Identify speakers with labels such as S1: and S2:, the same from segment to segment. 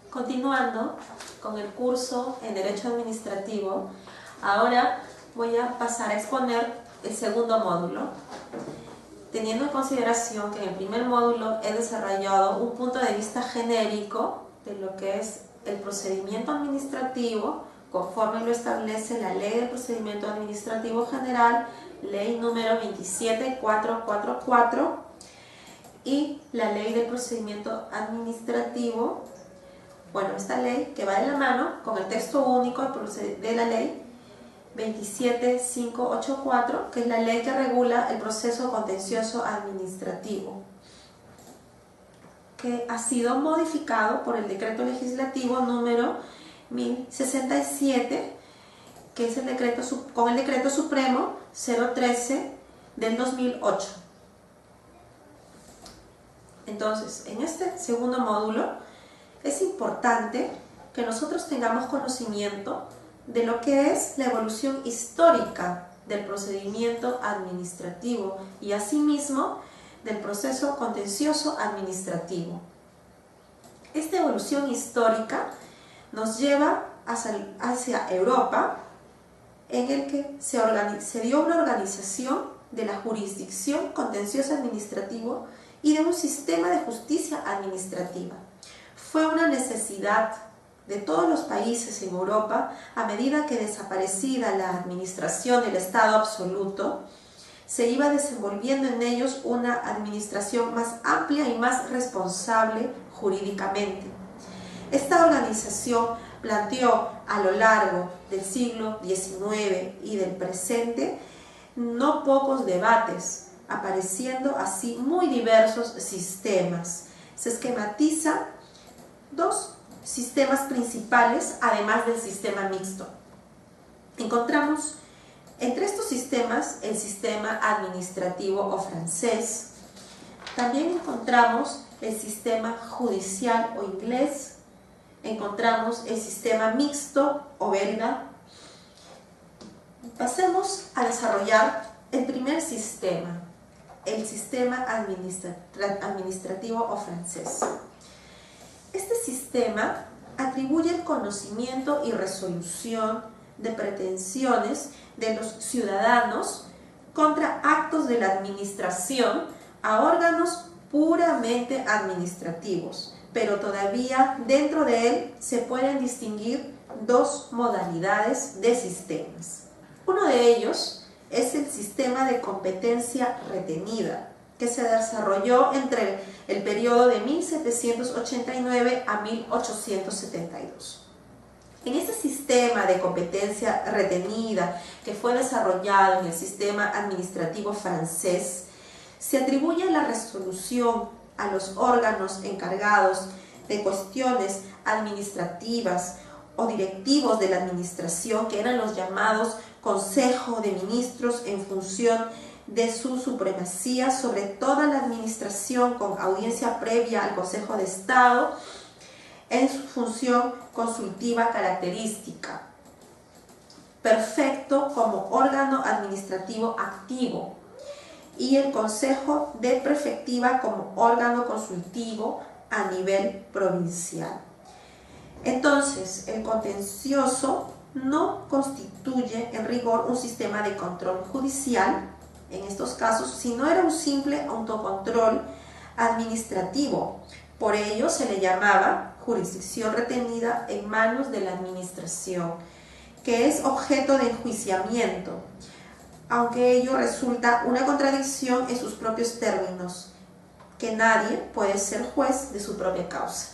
S1: Continuando con el curso en Derecho Administrativo, ahora voy a pasar a exponer el segundo módulo, teniendo en consideración que en el primer módulo he desarrollado un punto de vista genérico de lo que es el procedimiento administrativo, conforme lo establece la Ley del Procedimiento Administrativo General, Ley número 27444, y la Ley del Procedimiento Administrativo. Bueno, esta ley que va de la mano con el texto único de la ley 27584, que es la ley que regula el proceso contencioso administrativo, que ha sido modificado por el decreto legislativo número 1067, que es con el decreto supremo 013 del 2008. Entonces, en este segundo módulo, es importante que nosotros tengamos conocimiento de lo que es la evolución histórica del procedimiento administrativo y asimismo del proceso contencioso administrativo. Esta evolución histórica nos lleva hacia Europa, en el que se dio una organización de la jurisdicción contencioso administrativo y de un sistema de justicia administrativa. Fue una necesidad de todos los países en Europa, a medida que desaparecida la administración del Estado absoluto, se iba desenvolviendo en ellos una administración más amplia y más responsable jurídicamente. Esta organización planteó a lo largo del siglo XIX y del presente no pocos debates, apareciendo así muy diversos sistemas. Se esquematiza dos sistemas principales, además del sistema mixto. Encontramos entre estos sistemas el sistema administrativo o francés. También encontramos el sistema judicial o inglés. Encontramos el sistema mixto o belga. Pasemos a desarrollar el primer sistema, el sistema administrativo o francés. Este sistema atribuye el conocimiento y resolución de pretensiones de los ciudadanos contra actos de la administración a órganos puramente administrativos, pero todavía dentro de él se pueden distinguir dos modalidades de sistemas. Uno de ellos es el sistema de competencia retenida, que se desarrolló entre el periodo de 1789 a 1872. En este sistema de competencia retenida que fue desarrollado en el sistema administrativo francés, se atribuye la resolución a los órganos encargados de cuestiones administrativas o directivos de la administración, que eran los llamados Consejo de Ministros, en función de su supremacía sobre toda la administración, con audiencia previa al Consejo de Estado, en su función consultiva característica. Perfecto como órgano administrativo activo, y el Consejo de Prefectiva como órgano consultivo a nivel provincial. Entonces, el contencioso no constituye en rigor un sistema de control judicial en estos casos, sino era un simple autocontrol administrativo. Por ello se le llamaba jurisdicción retenida en manos de la administración, que es objeto de enjuiciamiento, aunque ello resulta una contradicción en sus propios términos, que nadie puede ser juez de su propia causa.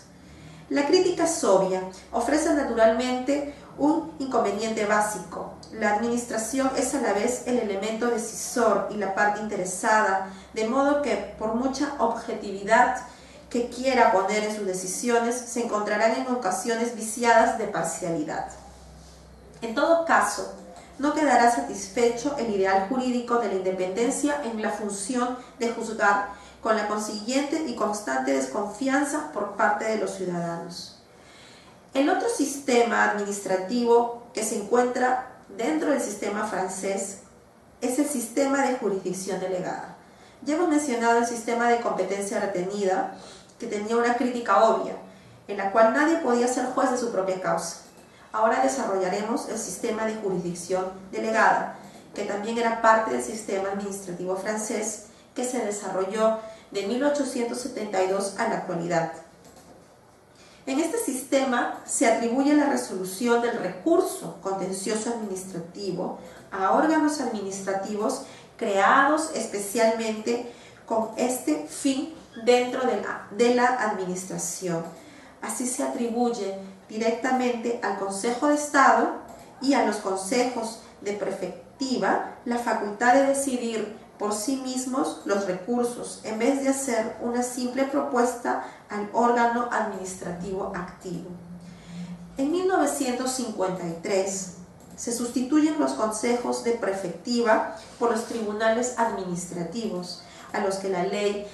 S1: La crítica es obvia, ofrece naturalmente un inconveniente básico. La administración es a la vez el elemento decisor y la parte interesada, de modo que por mucha objetividad que quiera poner en sus decisiones, se encontrarán en ocasiones viciadas de parcialidad. En todo caso, no quedará satisfecho el ideal jurídico de la independencia en la función de juzgar, con la consiguiente y constante desconfianza por parte de los ciudadanos. El otro sistema administrativo que se encuentra dentro del sistema francés es el sistema de jurisdicción delegada. Ya hemos mencionado el sistema de competencia retenida, que tenía una crítica obvia, en la cual nadie podía ser juez de su propia causa. Ahora desarrollaremos el sistema de jurisdicción delegada, que también era parte del sistema administrativo francés que se desarrolló de 1872 a la actualidad. En este sistema se atribuye la resolución del recurso contencioso administrativo a órganos administrativos creados especialmente con este fin dentro de la administración. Así se atribuye directamente al Consejo de Estado y a los consejos de prefectiva la facultad de decidir por sí mismos los recursos, en vez de hacer una simple propuesta al órgano administrativo activo. En 1953 se sustituyen los consejos de prefectiva por los tribunales administrativos, a los que la ley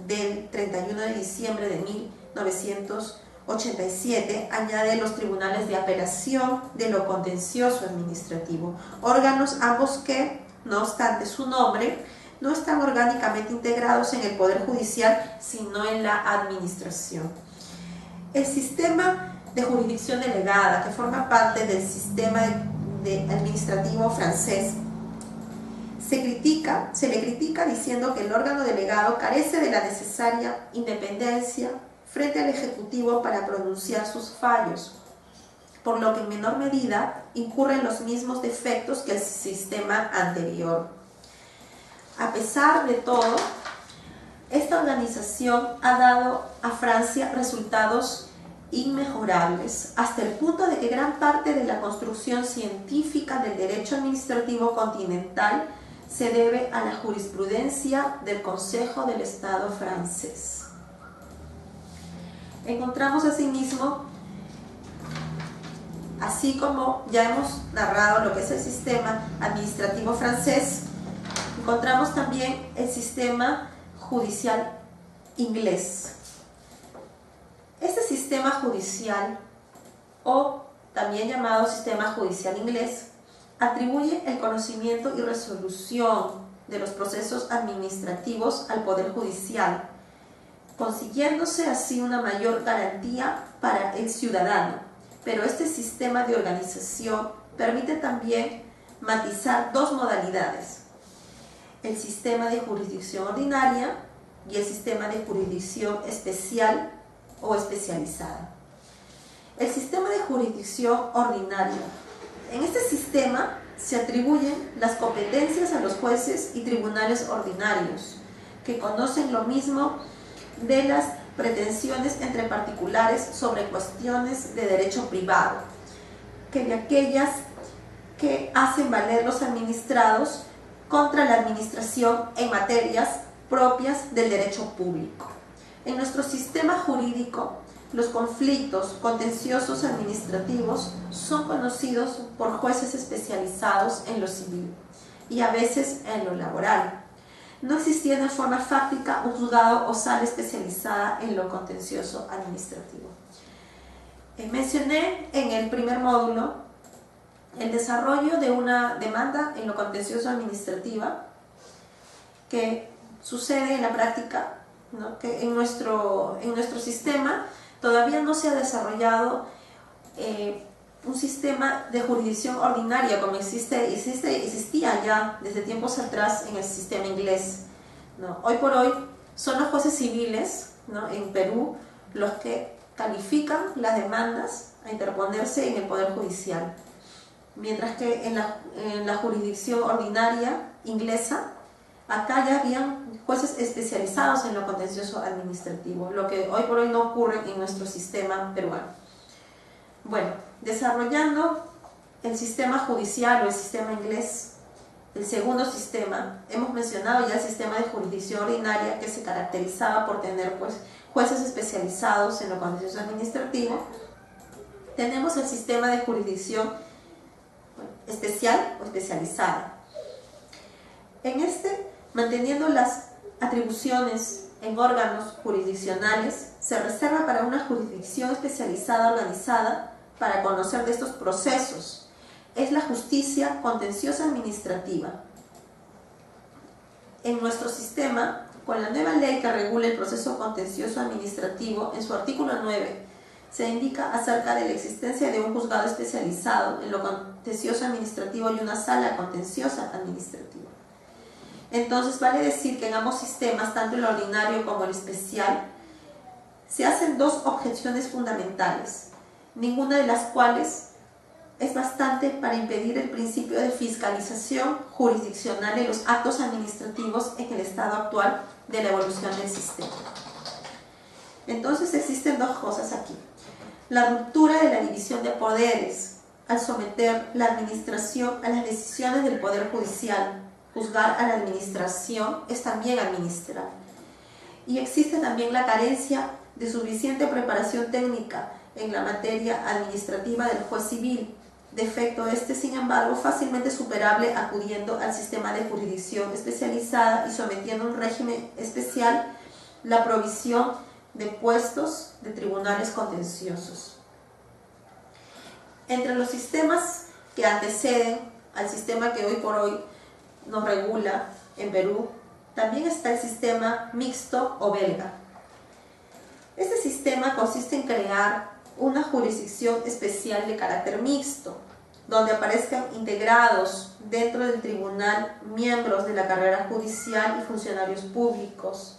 S1: del 31 de diciembre de 1987 añade los tribunales de apelación de lo contencioso administrativo, órganos ambos que, no obstante su nombre, no están orgánicamente integrados en el Poder Judicial, sino en la administración. El sistema de jurisdicción delegada, que forma parte del sistema administrativo francés, se le critica diciendo que el órgano delegado carece de la necesaria independencia frente al Ejecutivo para pronunciar sus fallos, por lo que en menor medida incurre en los mismos defectos que el sistema anterior. A pesar de todo, esta organización ha dado a Francia resultados inmejorables, hasta el punto de que gran parte de la construcción científica del derecho administrativo continental se debe a la jurisprudencia del Consejo del Estado francés. Encontramos asimismo, así como ya hemos narrado lo que es el sistema administrativo francés, encontramos también el sistema judicial inglés. Este sistema judicial, o también llamado sistema judicial inglés, atribuye el conocimiento y resolución de los procesos administrativos al Poder Judicial, consiguiéndose así una mayor garantía para el ciudadano. Pero este sistema de organización permite también matizar dos modalidades: el sistema de jurisdicción ordinaria y el sistema de jurisdicción especial o especializada. El sistema de jurisdicción ordinaria. En este sistema se atribuyen las competencias a los jueces y tribunales ordinarios, que conocen lo mismo de las pretensiones entre particulares sobre cuestiones de derecho privado, que de aquellas que hacen valer los administrados contra la administración en materias propias del derecho público. En nuestro sistema jurídico, los conflictos contenciosos administrativos son conocidos por jueces especializados en lo civil y a veces en lo laboral. No existía de forma fáctica un juzgado o sala especializada en lo contencioso administrativo. Mencioné en el primer módulo el desarrollo de una demanda en lo contencioso administrativa que sucede en la práctica, ¿no? Que en nuestro sistema todavía no se ha desarrollado un sistema de jurisdicción ordinaria como existía ya desde tiempos atrás en el sistema inglés, ¿no? Hoy por hoy son los jueces civiles, ¿no?, en Perú los que califican las demandas a interponerse en el Poder Judicial, mientras que en la jurisdicción ordinaria inglesa, acá ya habían jueces especializados en lo contencioso administrativo, lo que hoy por hoy no ocurre en nuestro sistema peruano. Bueno, desarrollando el sistema judicial o el sistema inglés, el segundo sistema, hemos mencionado ya el sistema de jurisdicción ordinaria, que se caracterizaba por tener jueces especializados en lo contencioso administrativo. Tenemos el sistema de jurisdicción especial o especializada. En este, manteniendo las atribuciones en órganos jurisdiccionales, se reserva para una jurisdicción especializada organizada para conocer de estos procesos. Es la justicia contenciosa administrativa. En nuestro sistema, con la nueva ley que regula el proceso contencioso administrativo, en su artículo 9, se indica acerca de la existencia de un juzgado especializado en lo contencioso administrativo y una sala contenciosa administrativa. Entonces vale decir que en ambos sistemas, tanto el ordinario como el especial, se hacen dos objeciones fundamentales, ninguna de las cuales es bastante para impedir el principio de fiscalización jurisdiccional de los actos administrativos en el estado actual de la evolución del sistema. Entonces existen dos cosas aquí. La ruptura de la división de poderes al someter la administración a las decisiones del Poder Judicial. Juzgar a la administración es también administrar. Y existe también la carencia de suficiente preparación técnica en la materia administrativa del juez civil. Defecto este, sin embargo, fácilmente superable acudiendo al sistema de jurisdicción especializada y sometiendo a un régimen especial la provisión de puestos de tribunales contenciosos. Entre los sistemas que anteceden al sistema que hoy por hoy nos regula en Perú, también está el sistema mixto o belga. Este sistema consiste en crear una jurisdicción especial de carácter mixto, donde aparezcan integrados dentro del tribunal miembros de la carrera judicial y funcionarios públicos.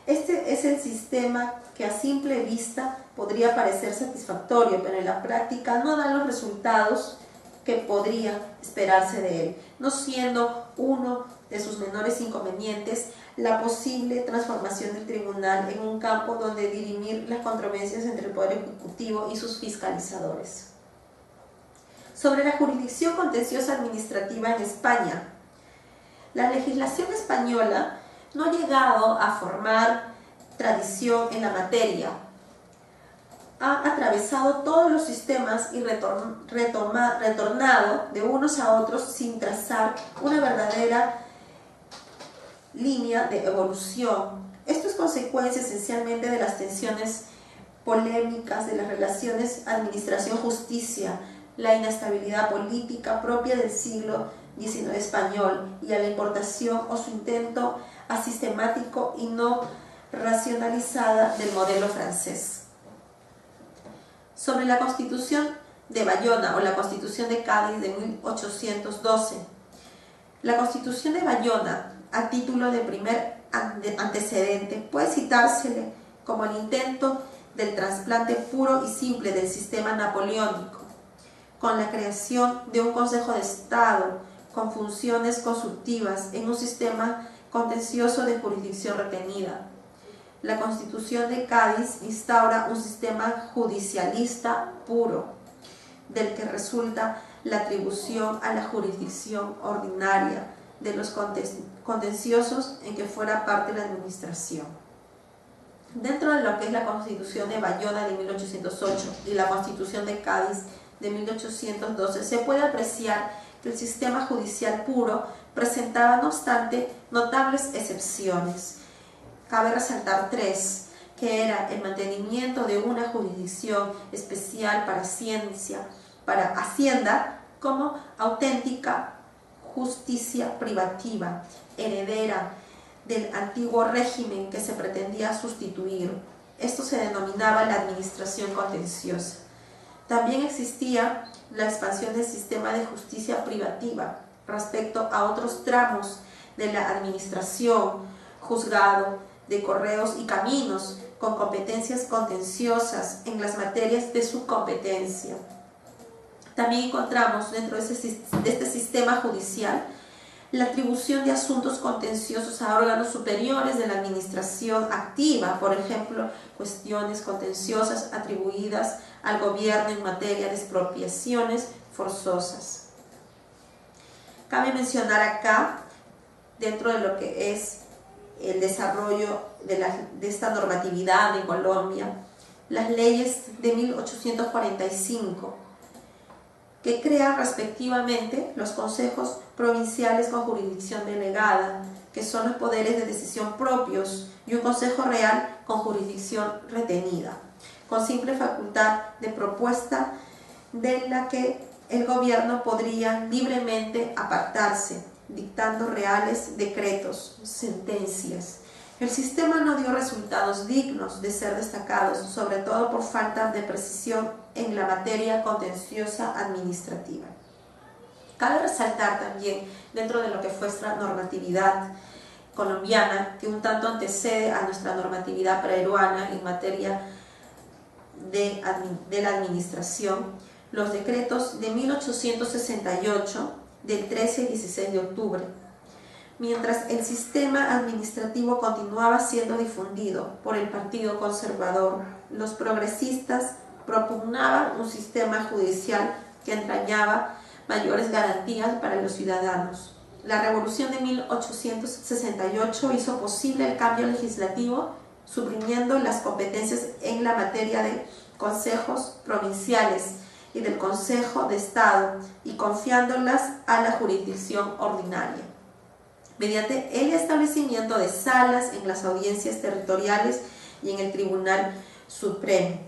S1: Este es el sistema que a simple vista podría parecer satisfactorio, pero en la práctica no da los resultados que podría esperarse de él, no siendo uno de sus menores inconvenientes la posible transformación del tribunal en un campo donde dirimir las controversias entre el Poder Ejecutivo y sus fiscalizadores. Sobre la jurisdicción contenciosa administrativa en España, la legislación española no ha llegado a formar tradición en la materia. Ha atravesado todos los sistemas y retornado de unos a otros sin trazar una verdadera línea de evolución. Esto es consecuencia esencialmente de las tensiones polémicas de las relaciones administración-justicia, la inestabilidad política propia del siglo XIX español y a la importación o su intento asistemático y no racionalizada del modelo francés. Sobre la Constitución de Bayona o la Constitución de Cádiz de 1812. La Constitución de Bayona, a título de primer antecedente, puede citársele como el intento del trasplante puro y simple del sistema napoleónico, con la creación de un Consejo de Estado con funciones consultivas en un sistema contencioso de jurisdicción retenida. La Constitución de Cádiz instaura un sistema judicialista puro, del que resulta la atribución a la jurisdicción ordinaria de los contenciosos en que fuera parte la administración. Dentro de lo que es la Constitución de Bayona de 1808 y la Constitución de Cádiz de 1812, se puede apreciar que el sistema judicial puro presentaba, no obstante, notables excepciones. Cabe resaltar tres, que era el mantenimiento de una jurisdicción especial para Hacienda como auténtica justicia privativa, heredera del antiguo régimen que se pretendía sustituir. Esto se denominaba la administración contenciosa. También existía la expansión del sistema de justicia privativa respecto a otros tramos de la administración, juzgado, de correos y caminos, con competencias contenciosas en las materias de su competencia. También encontramos dentro de este sistema judicial la atribución de asuntos contenciosos a órganos superiores de la administración activa, por ejemplo, cuestiones contenciosas atribuidas al gobierno en materia de expropiaciones forzosas. Cabe mencionar acá, dentro de lo que es el desarrollo de esta normatividad en Colombia, las leyes de 1845, que crean respectivamente los consejos provinciales con jurisdicción delegada, que son los poderes de decisión propios, y un consejo real con jurisdicción retenida, con simple facultad de propuesta de la que el gobierno podría libremente apartarse, dictando reales decretos, sentencias. El sistema no dio resultados dignos de ser destacados, sobre todo por falta de precisión en la materia contenciosa administrativa. Cabe resaltar también, dentro de lo que fue esta normatividad colombiana, que un tanto antecede a nuestra normatividad peruana en materia de la administración, los decretos de 1868, del 13 y 16 de octubre. Mientras el sistema administrativo continuaba siendo difundido por el Partido Conservador, los progresistas propugnaban un sistema judicial que entrañaba mayores garantías para los ciudadanos. La Revolución de 1868 hizo posible el cambio legislativo, suprimiendo las competencias en la materia de consejos provinciales y del Consejo de Estado y confiándolas a la jurisdicción ordinaria, mediante el establecimiento de salas en las audiencias territoriales y en el Tribunal Supremo.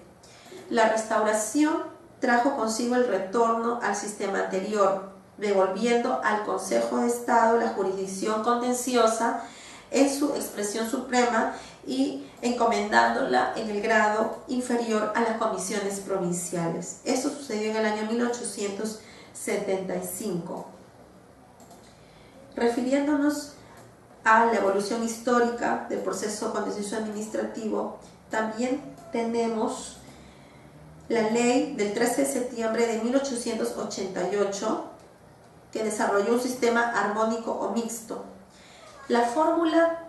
S1: La restauración trajo consigo el retorno al sistema anterior, devolviendo al Consejo de Estado la jurisdicción contenciosa en su expresión suprema y encomendándola en el grado inferior a las comisiones provinciales. Esto sucedió en el año 1875. Refiriéndonos a la evolución histórica del proceso contencioso administrativo, también tenemos la ley del 13 de septiembre de 1888, que desarrolló un sistema armónico o mixto. La fórmula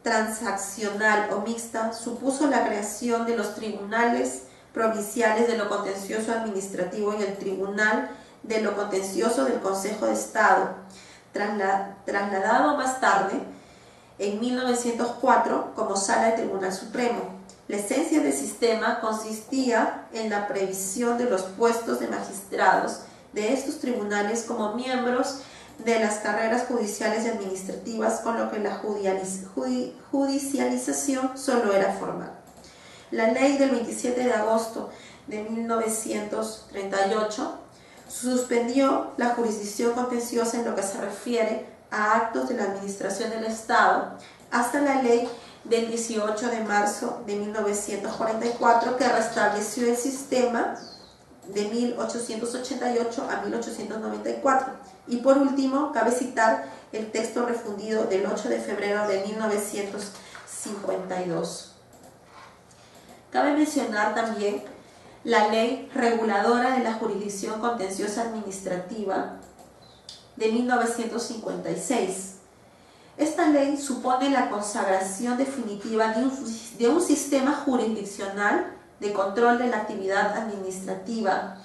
S1: transaccional o mixta supuso la creación de los tribunales provinciales de lo contencioso administrativo y el Tribunal de lo contencioso del Consejo de Estado, trasladado más tarde, en 1904, como Sala del Tribunal Supremo. La esencia del sistema consistía en la previsión de los puestos de magistrados de estos tribunales como miembros de las carreras judiciales y administrativas, con lo que la judicialización solo era formal. La ley del 27 de agosto de 1938 suspendió la jurisdicción contenciosa en lo que se refiere a actos de la administración del Estado, hasta la ley del 18 de marzo de 1944, que restableció el sistema de 1888 a 1894. Y por último, cabe citar el texto refundido del 8 de febrero de 1952. Cabe mencionar también la ley reguladora de la jurisdicción contenciosa administrativa de 1956. Esta ley supone la consagración definitiva de un sistema jurisdiccional de control de la actividad administrativa,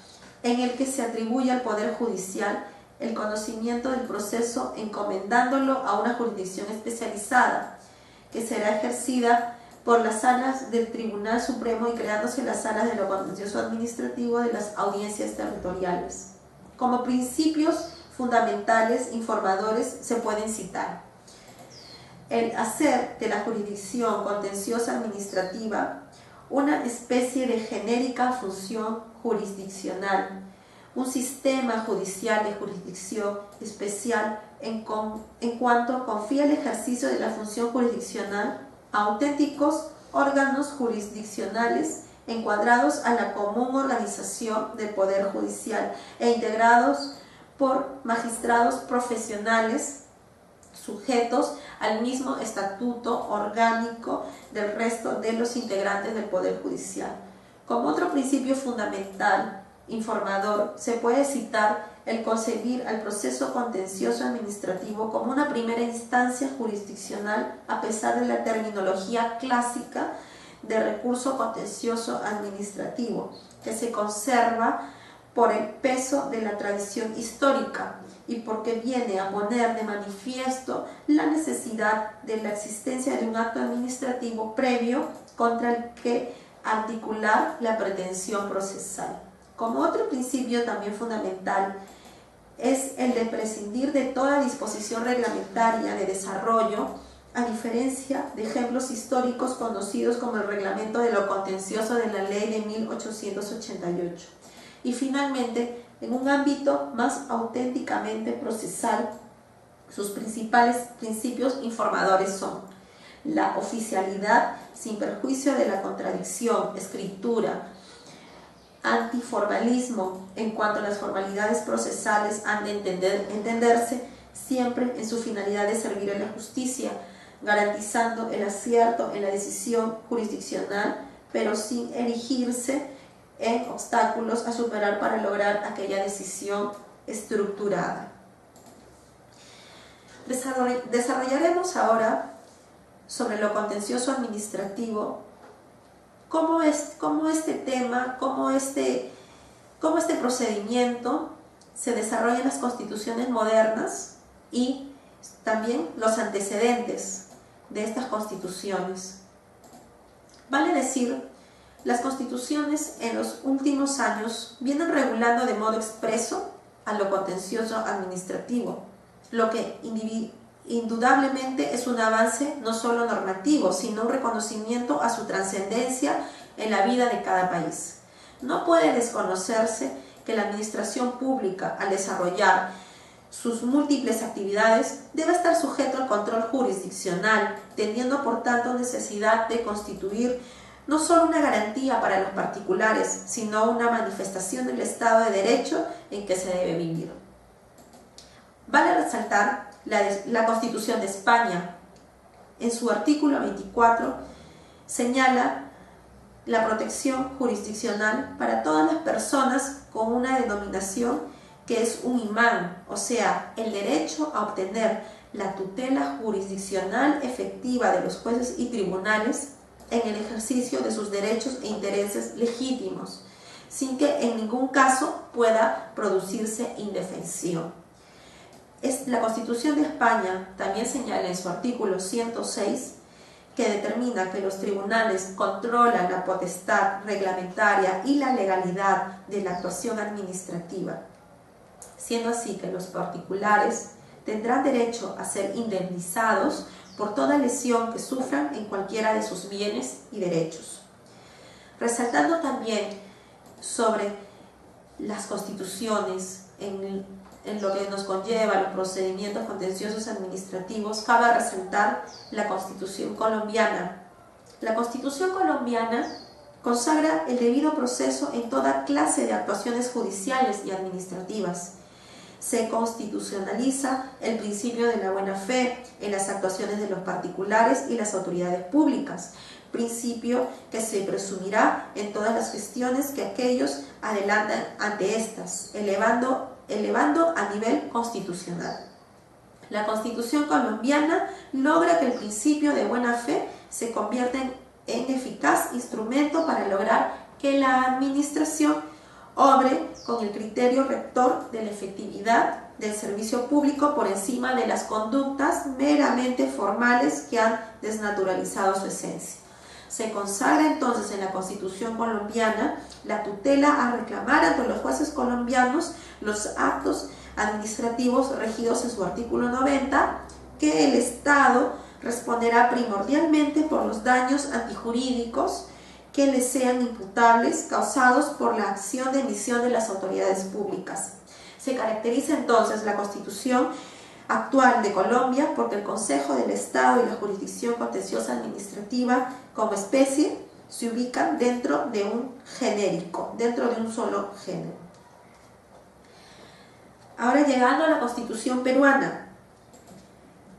S1: en el que se atribuye al Poder Judicial el conocimiento del proceso, encomendándolo a una jurisdicción especializada, que será ejercida por las salas del Tribunal Supremo y creándose las salas de lo contencioso administrativo de las audiencias territoriales. Como principios fundamentales informadores se pueden citar el hacer de la jurisdicción contenciosa administrativa una especie de genérica función jurisdiccional, un sistema judicial de jurisdicción especial en cuanto confía el ejercicio de la función jurisdiccional a auténticos órganos jurisdiccionales encuadrados a la común organización del Poder Judicial e integrados por magistrados profesionales sujetos al mismo estatuto orgánico del resto de los integrantes del Poder Judicial. Como otro principio fundamental informador, se puede citar el concebir al proceso contencioso administrativo como una primera instancia jurisdiccional, a pesar de la terminología clásica de recurso contencioso administrativo, que se conserva por el peso de la tradición histórica y porque viene a poner de manifiesto la necesidad de la existencia de un acto administrativo previo contra el que articular la pretensión procesal. Como otro principio también fundamental es el de prescindir de toda disposición reglamentaria de desarrollo, a diferencia de ejemplos históricos conocidos como el Reglamento de lo Contencioso de la Ley de 1888. Y finalmente, en un ámbito más auténticamente procesal, sus principales principios informadores son la oficialidad sin perjuicio de la contradicción, escritura, antiformalismo en cuanto a las formalidades procesales han de entenderse siempre en su finalidad de servir a la justicia, garantizando el acierto en la decisión jurisdiccional, pero sin erigirse en obstáculos a superar para lograr aquella decisión estructurada. Desarrollaremos ahora sobre lo contencioso administrativo, cómo este tema, cómo este procedimiento se desarrolla en las constituciones modernas y también los antecedentes de estas constituciones. Vale decir, las constituciones en los últimos años vienen regulando de modo expreso a lo contencioso administrativo, lo que indudablemente es un avance no solo normativo, sino un reconocimiento a su trascendencia en la vida de cada país. No puede desconocerse que la administración pública, al desarrollar sus múltiples actividades, debe estar sujeto al control jurisdiccional, teniendo por tanto necesidad de constituir no solo una garantía para los particulares, sino una manifestación del Estado de Derecho en que se debe vivir. Vale resaltar la Constitución de España. En su artículo 24 señala la protección jurisdiccional para todas las personas con una denominación que es un imán, o sea, el derecho a obtener la tutela jurisdiccional efectiva de los jueces y tribunales en el ejercicio de sus derechos e intereses legítimos, sin que en ningún caso pueda producirse indefensión. La Constitución de España también señala en su artículo 106 que determina que los tribunales controlan la potestad reglamentaria y la legalidad de la actuación administrativa, siendo así que los particulares tendrán derecho a ser indemnizados por toda lesión que sufran en cualquiera de sus bienes y derechos. Resaltando también sobre las constituciones en lo que nos conlleva los procedimientos contenciosos administrativos, cabe resaltar la Constitución colombiana. La Constitución colombiana consagra el debido proceso en toda clase de actuaciones judiciales y administrativas. Se constitucionaliza el principio de la buena fe en las actuaciones de los particulares y las autoridades públicas, principio que se presumirá en todas las gestiones que aquellos adelantan ante estas, elevando a nivel constitucional. La Constitución colombiana logra que el principio de buena fe se convierta en eficaz instrumento para lograr que la administración obre con el criterio rector de la efectividad del servicio público por encima de las conductas meramente formales que han desnaturalizado su esencia. Se consagra entonces en la Constitución colombiana la tutela a reclamar ante los jueces colombianos los actos administrativos regidos en su artículo 90, que el Estado responderá primordialmente por los daños antijurídicos que les sean imputables causados por la acción de emisión de las autoridades públicas. Se caracteriza entonces la Constitución actual de Colombia porque el Consejo del Estado y la Jurisdicción Contenciosa Administrativa como especie se ubican dentro de un genérico, dentro de un solo género. Ahora llegando a la Constitución peruana.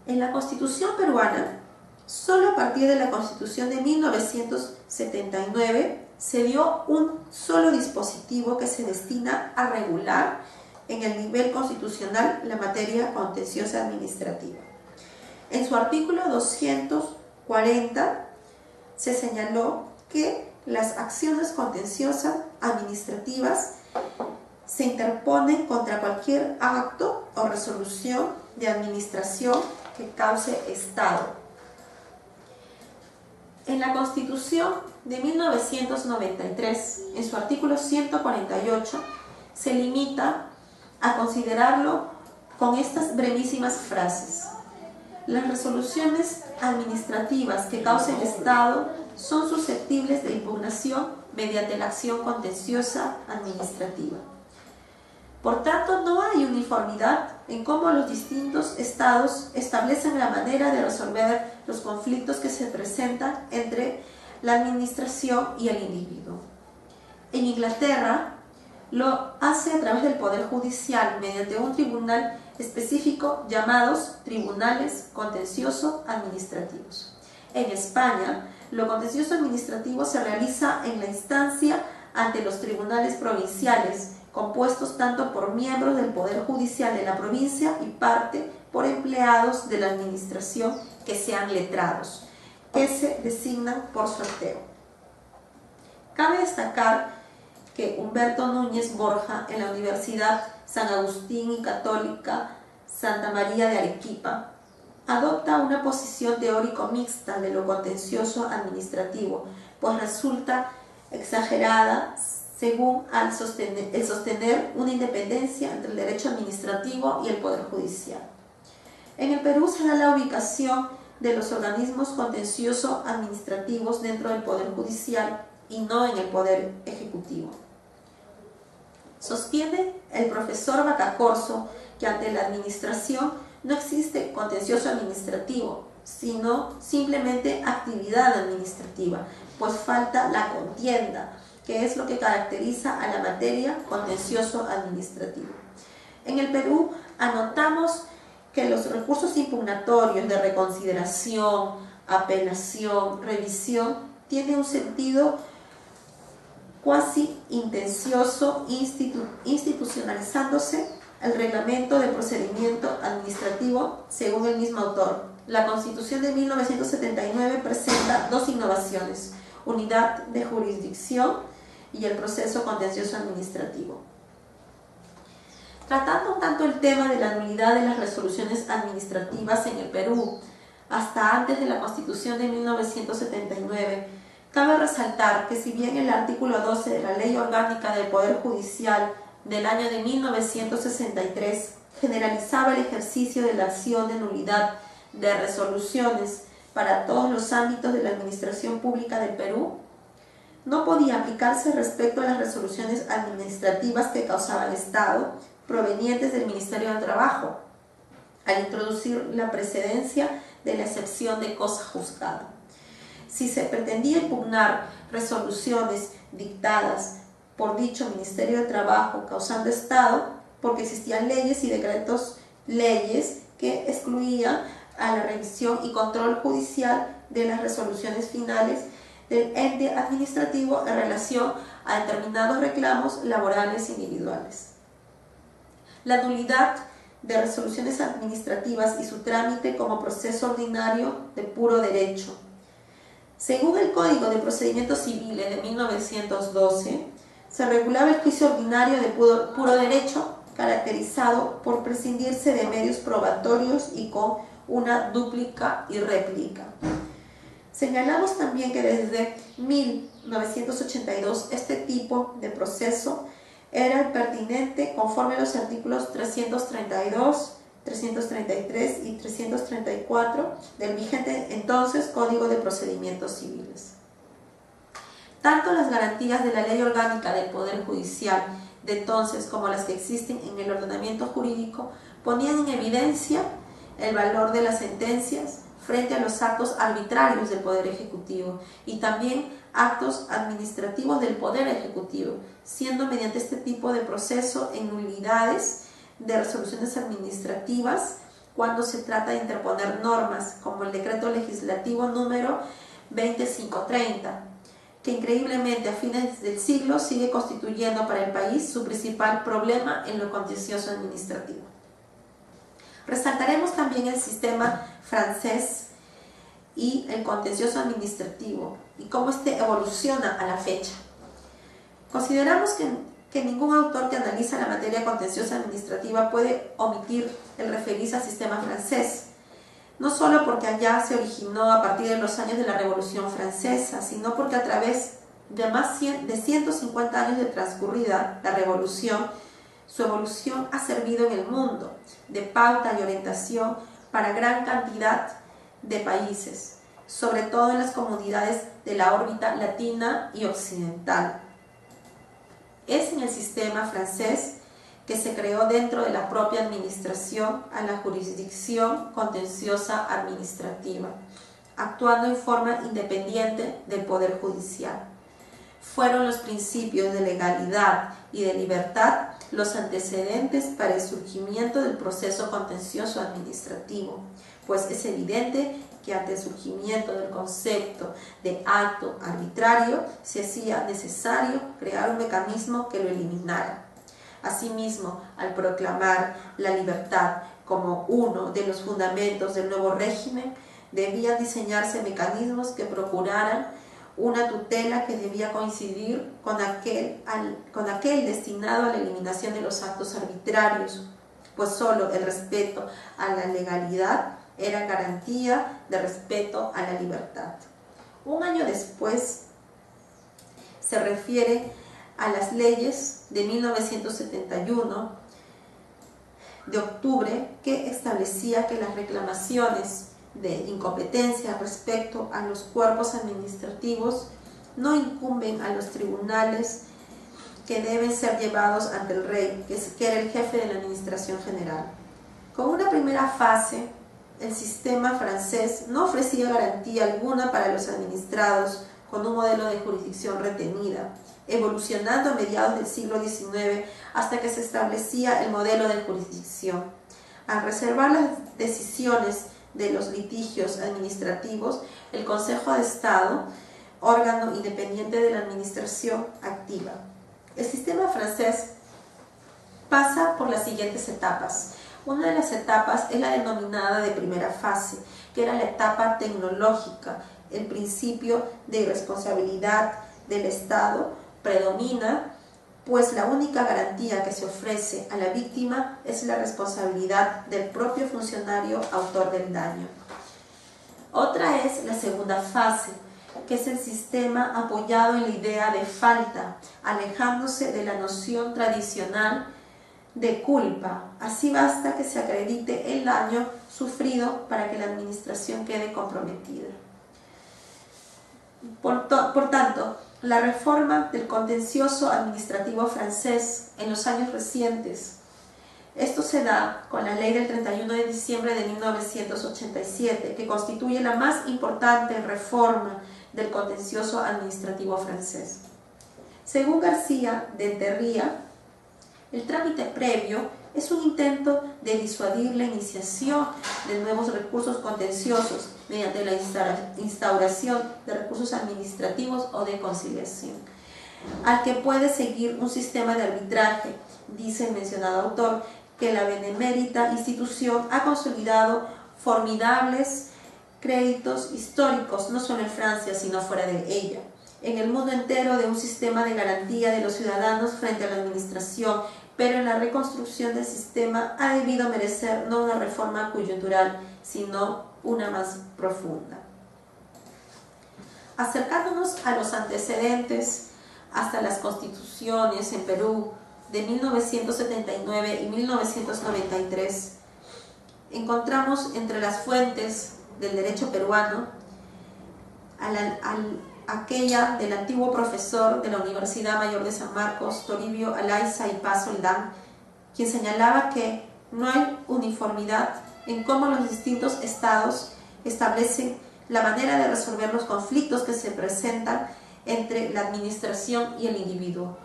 S1: En la Constitución peruana, solo a partir de la Constitución de 1979 se dio un solo dispositivo que se destina a regular en el nivel constitucional la materia contenciosa administrativa. En su artículo 240 se señaló que las acciones contenciosas administrativas se interponen contra cualquier acto o resolución de administración que cause Estado. En la Constitución de 1993, en su artículo 148, se limita a considerarlo con estas brevísimas frases. Las resoluciones administrativas que causen Estado son susceptibles de impugnación mediante la acción contenciosa administrativa. Por tanto, no hay uniformidad en cómo los distintos estados establecen la manera de resolver los conflictos que se presentan entre la administración y el individuo. En Inglaterra, lo hace a través del Poder Judicial mediante un tribunal específico llamados tribunales contencioso-administrativos. En España, lo contencioso administrativo se realiza en la instancia ante los tribunales provinciales, compuestos tanto por miembros del Poder Judicial de la provincia y parte por empleados de la administración que sean letrados, que se designan por sorteo. Cabe destacar que Humberto Núñez Borja, en la Universidad San Agustín y Católica Santa María de Arequipa, adopta una posición teórico mixta de lo contencioso administrativo, pues resulta exagerada según el sostener una independencia entre el derecho administrativo y el Poder Judicial. En el Perú se da la ubicación de los organismos contencioso-administrativos dentro del Poder Judicial y no en el Poder Ejecutivo. Sostiene el profesor Bacacorso que ante la administración no existe contencioso administrativo, sino simplemente actividad administrativa, pues falta la contienda, que es lo que caracteriza a la materia contencioso administrativo. En el Perú anotamos que los recursos impugnatorios de reconsideración, apelación, revisión tienen un sentido cuasi intencioso, institucionalizándose el reglamento de procedimiento administrativo según el mismo autor. La Constitución de 1979 presenta dos innovaciones: unidad de jurisdicción y el proceso contencioso administrativo. Tratando tanto el tema de la nulidad de las resoluciones administrativas en el Perú hasta antes de la Constitución de 1979, cabe resaltar que si bien el artículo 12 de la Ley Orgánica del Poder Judicial del año de 1963 generalizaba el ejercicio de la acción de nulidad de resoluciones para todos los ámbitos de la administración pública del Perú, no podía aplicarse respecto a las resoluciones administrativas que causaban Estado provenientes del Ministerio del Trabajo, al introducir la precedencia de la excepción de cosa juzgada. Si se pretendía impugnar resoluciones dictadas por dicho Ministerio de Trabajo causando Estado, porque existían leyes y decretos leyes que excluían a la revisión y control judicial de las resoluciones finales del ente administrativo en relación a determinados reclamos laborales individuales. La nulidad de resoluciones administrativas y su trámite como proceso ordinario de puro derecho. Según el Código de Procedimientos Civiles de 1912, se regulaba el juicio ordinario de puro derecho, caracterizado por prescindirse de medios probatorios y con una dúplica y réplica. Señalamos también que desde 1982 este tipo de proceso era el pertinente conforme a los artículos 332, 333 y 334 del vigente entonces Código de Procedimientos Civiles. Tanto las garantías de la Ley Orgánica del Poder Judicial de entonces como las que existen en el ordenamiento jurídico ponían en evidencia el valor de las sentencias frente a los actos arbitrarios del Poder Ejecutivo y también actos administrativos del Poder Ejecutivo, siendo mediante este tipo de proceso en nulidades de resoluciones administrativas cuando se trata de interponer normas como el Decreto Legislativo número 2530, que increíblemente a fines del siglo sigue constituyendo para el país su principal problema en lo contencioso administrativo. Resaltaremos también el sistema francés y el contencioso administrativo y cómo este evoluciona a la fecha. Consideramos que ningún autor que analiza la materia contenciosa administrativa puede omitir el referirse al sistema francés, no solo porque allá se originó a partir de los años de la Revolución Francesa, sino porque a través de más de 150 años de transcurrida la Revolución, su evolución ha servido en el mundo de pauta y orientación para gran cantidad de países, sobre todo en las comunidades de la órbita latina y occidental. Es en el sistema francés que se creó dentro de la propia administración a la jurisdicción contenciosa administrativa, actuando en forma independiente del Poder Judicial. Fueron los principios de legalidad y de libertad los antecedentes para el surgimiento del proceso contencioso administrativo, pues es evidente que ante el surgimiento del concepto de acto arbitrario se hacía necesario crear un mecanismo que lo eliminara. Asimismo, al proclamar la libertad como uno de los fundamentos del nuevo régimen, debían diseñarse mecanismos que procuraran una tutela que debía coincidir con aquel destinado a la eliminación de los actos arbitrarios, pues solo el respeto a la legalidad era garantía de respeto a la libertad. Un año después se refiere a las leyes de 1971 de octubre, que establecía que las reclamaciones de incompetencia respecto a los cuerpos administrativos no incumben a los tribunales, que deben ser llevados ante el rey, que era el jefe de la administración general. Con una primera fase, el sistema francés no ofrecía garantía alguna para los administrados con un modelo de jurisdicción retenida, evolucionando a mediados del siglo XIX hasta que se establecía el modelo de jurisdicción. Al reservar las decisiones de los litigios administrativos, el Consejo de Estado, órgano independiente de la administración activa. El sistema francés pasa por las siguientes etapas. Una de las etapas es la denominada de primera fase, que era la etapa tecnológica. El principio de irresponsabilidad del Estado predomina, pues la única garantía que se ofrece a la víctima es la responsabilidad del propio funcionario autor del daño. Otra es la segunda fase, que es el sistema apoyado en la idea de falta, alejándose de la noción tradicional de culpa. Así basta que se acredite el daño sufrido para que la administración quede comprometida. Por tanto, la reforma del contencioso administrativo francés en los años recientes, esto se da con la ley del 31 de diciembre de 1987, que constituye la más importante reforma del contencioso administrativo francés. Según García de Enterría, el trámite previo es un intento de disuadir la iniciación de nuevos recursos contenciosos mediante la instauración de recursos administrativos o de conciliación, al que puede seguir un sistema de arbitraje. Dice el mencionado autor que la benemérita institución ha consolidado formidables créditos históricos, no solo en Francia, sino fuera de ella, en el mundo entero, de un sistema de garantía de los ciudadanos frente a la administración, pero en la reconstrucción del sistema ha debido merecer no una reforma coyuntural, sino una más profunda. Acercándonos a los antecedentes hasta las constituciones en Perú de 1979 y 1993, encontramos entre las fuentes del derecho peruano aquella del antiguo profesor de la Universidad Mayor de San Marcos, Toribio Alaiza y Paz Oldán, quien señalaba que no hay uniformidad en cómo los distintos estados establecen la manera de resolver los conflictos que se presentan entre la administración y el individuo.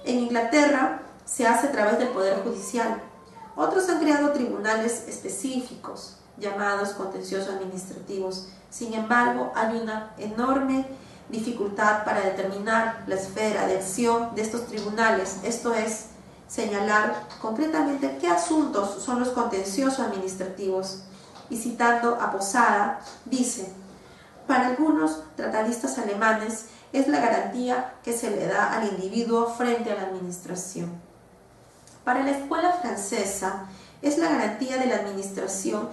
S1: En Inglaterra se hace a través del Poder Judicial. Otros han creado tribunales específicos, llamados contenciosos administrativos. Sin embargo, hay una enorme dificultad para determinar la esfera de acción de estos tribunales, esto es, señalar concretamente qué asuntos son los contenciosos administrativos. Y citando a Posada, dice: para algunos tratadistas alemanes es la garantía que se le da al individuo frente a la administración. Para la escuela francesa es la garantía de la administración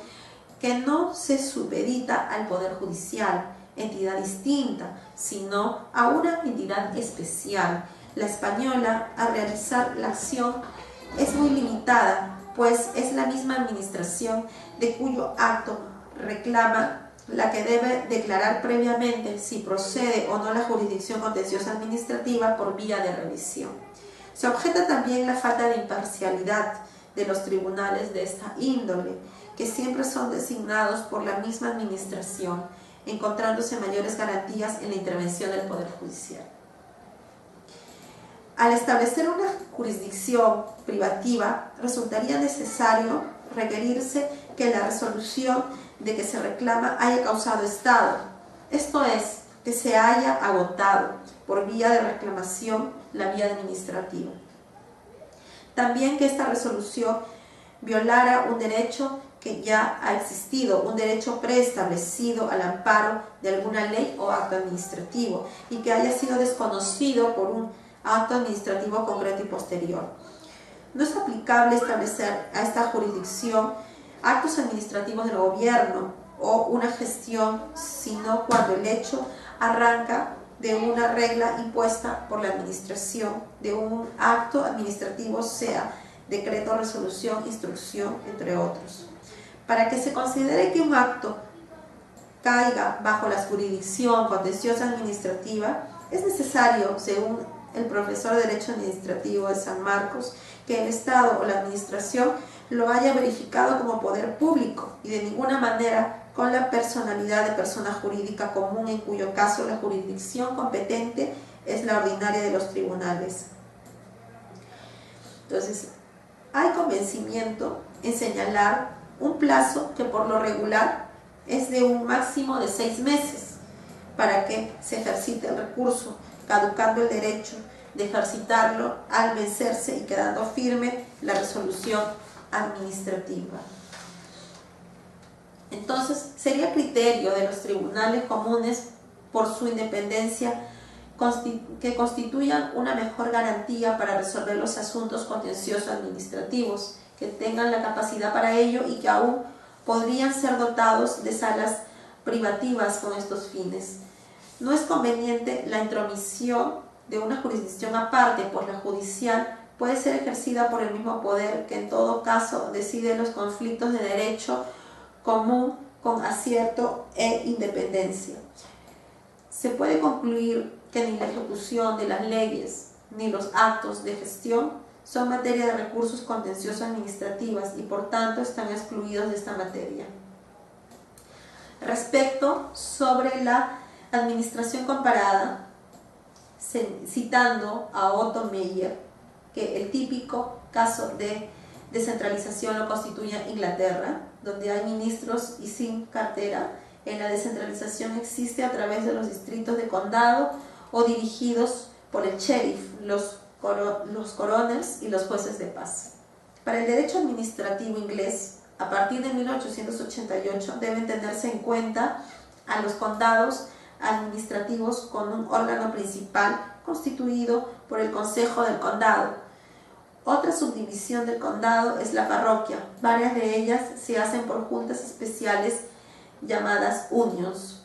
S1: que no se supedita al Poder Judicial, entidad distinta, sino a una entidad especial. La española, al realizar la acción, es muy limitada, pues es la misma administración de cuyo acto reclama la que debe declarar previamente si procede o no la jurisdicción contenciosa administrativa por vía de revisión. Se objeta también la falta de imparcialidad de los tribunales de esta índole, que siempre son designados por la misma administración, encontrándose mayores garantías en la intervención del Poder Judicial. Al establecer una jurisdicción privativa, resultaría necesario requerirse que la resolución de que se reclama haya causado estado, esto es, que se haya agotado por vía de reclamación la vía administrativa. También que esta resolución violara un derecho que ya ha existido, un derecho preestablecido al amparo de alguna ley o acto administrativo y que haya sido desconocido por un acto administrativo concreto y posterior. No es aplicable establecer a esta jurisdicción actos administrativos del gobierno o una gestión, sino cuando el hecho arranca de una regla impuesta por la administración, de un acto administrativo, sea decreto, resolución, instrucción, entre otros. Para que se considere que un acto caiga bajo la jurisdicción contenciosa administrativa, es necesario, según el profesor de Derecho Administrativo de San Marcos, que el Estado o la Administración lo haya verificado como poder público y de ninguna manera con la personalidad de persona jurídica común, en cuyo caso la jurisdicción competente es la ordinaria de los tribunales. Entonces, hay convencimiento en señalar un plazo que por lo regular es de un máximo de 6 meses para que se ejercite el recurso, caducando el derecho de ejercitarlo al vencerse y quedando firme la resolución administrativa. Entonces, sería criterio de los tribunales comunes, por su independencia, que constituyan una mejor garantía para resolver los asuntos contenciosos administrativos, que tengan la capacidad para ello y que aún podrían ser dotados de salas privativas con estos fines. No es conveniente la intromisión de una jurisdicción aparte, pues la judicial puede ser ejercida por el mismo poder que en todo caso decide los conflictos de derecho común con acierto e independencia. Se puede concluir que ni la ejecución de las leyes ni los actos de gestión son materia de recursos contenciosos administrativas y por tanto están excluidos de esta materia. Respecto sobre la administración comparada, citando a Otto Meyer, que el típico caso de descentralización lo constituye Inglaterra, donde hay ministros y sin cartera. En la descentralización existe a través de los distritos de condado o dirigidos por el sheriff, los coroners y los jueces de paz. Para el derecho administrativo inglés, a partir de 1888 deben tenerse en cuenta a los condados administrativos con un órgano principal constituido por el Consejo del Condado. Otra subdivisión del condado es la parroquia. Varias de ellas se hacen por juntas especiales llamadas unions.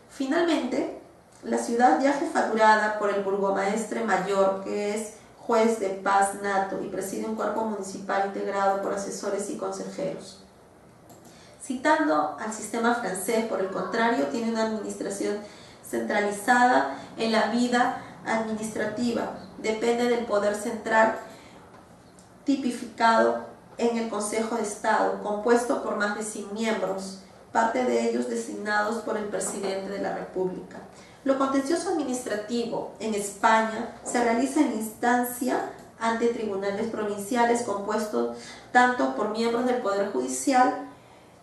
S1: Finalmente, la ciudad ya jefaturada por el burgomaestre mayor, que es juez de paz nato y preside un cuerpo municipal integrado por asesores y consejeros. Citando al sistema francés, por el contrario, tiene una administración centralizada en la vida administrativa, depende del poder central tipificado en el Consejo de Estado, compuesto por más de 100 miembros, parte de ellos designados por el presidente de la República. Lo contencioso administrativo en España se realiza en instancia ante tribunales provinciales compuestos tanto por miembros del Poder Judicial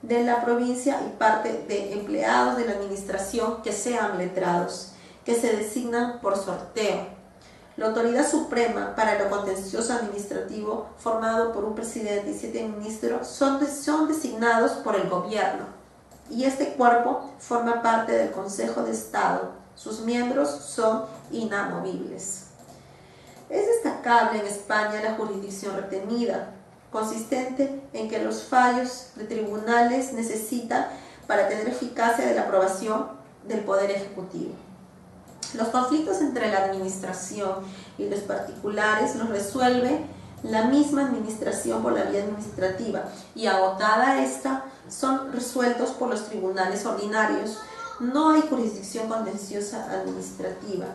S1: de la provincia y parte de empleados de la administración que sean letrados, que se designan por sorteo. La autoridad suprema para lo contencioso administrativo, formado por un presidente y 7 ministros, son designados por el gobierno, y este cuerpo forma parte del Consejo de Estado. Sus miembros son inamovibles. Es destacable en España la jurisdicción retenida, consistente en que los fallos de tribunales necesitan, para tener eficacia, de la aprobación del Poder Ejecutivo. Los conflictos entre la administración y los particulares los resuelve la misma administración por la vía administrativa, y agotada esta, son resueltos por los tribunales ordinarios. No hay jurisdicción contenciosa administrativa.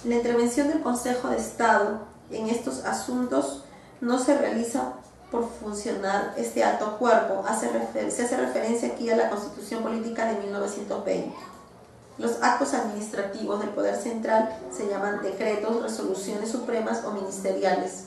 S1: La intervención del Consejo de Estado en estos asuntos no se realiza por funcionar este alto cuerpo. Se hace referencia aquí a la Constitución Política de 1920. Los actos administrativos del Poder Central se llaman decretos, resoluciones supremas o ministeriales.